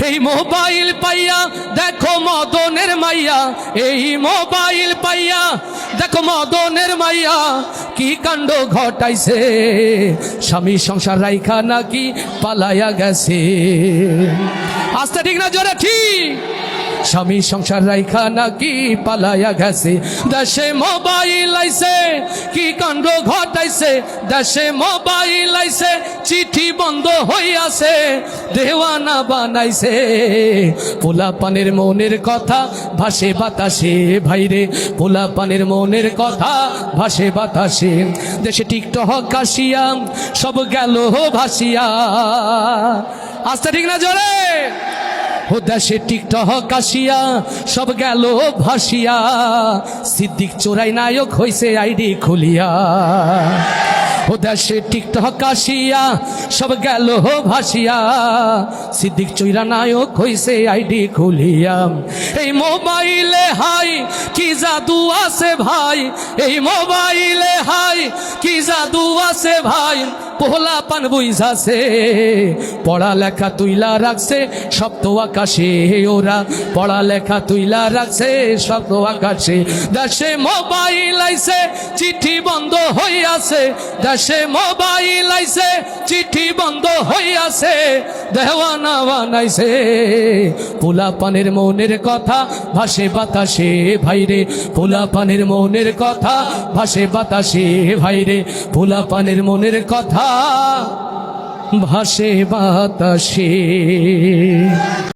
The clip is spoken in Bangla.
এই মোবাইল পাইয়া দেখো মদনের মাইয়া, এই মোবাইল পাইয়া দেখো মদনের মাইয়া কি কাণ্ড ঘটাইছে, স্বামী সংসার রাইখা নাকি পালাইয়া গেছে। আস্তে ঠিক না জোরে ঠিক? স্বামী সংসার রাইখা নাকি পালাইয়া গেছে। দেশে মোবাইল আইছে কি কাণ্ড ঘটাইছে, দেশে মোবাইল আইছে চিঠি বন্ধ হইয়াছে, দেওয়ানা বানাইছে। পোলা পানের মনের কথা ভাসে বাতাসে ভাইরে, পোলা পানের মনের কথা ভাসে বাতাসে। দেশে টিকটক আসিয়া সব গেল ভাসিয়া। আস্তে ঠিক না জোরে? ও দেশে টিকটক আসিয়া সব গেল ভাসিয়া, সিদ্দিক চোরাই নায়ক হইছে আইডি খুলিয়া। ও দেশে টিকটক আসিয়া সব গেল ভাসিয়া, সিদ্দিক চোরা নায়ক হইছে আইডি খুলিয়া। এই মোবাইলে হাই কি জাদু আছে ভাই, এই মোবাইলে হাই কি জাদু আছে ভাই, পোলা পান বুঝাছে, পড়ালেখা তুইলা রাখছে সপ্ত আকাশে, ওরা পড়ালেখা তুইলা রাখছে সপ্ত আকাশে। দেশে মোবাইল আইছে চিঠি বন্ধ হইয়াছে, দেশে মোবাইল আইছে চিঠি বন্ধ হইয়াছে, দেওয়ানা বানাইছে। পোলা পানের মনের কথা ভাসে বাতাসে ভাইরে, পোলা পানের মনের কথা ভাসে বাতাসে ভাইরে, পোলা পানের মনের কথা ভাসে বাতাসে।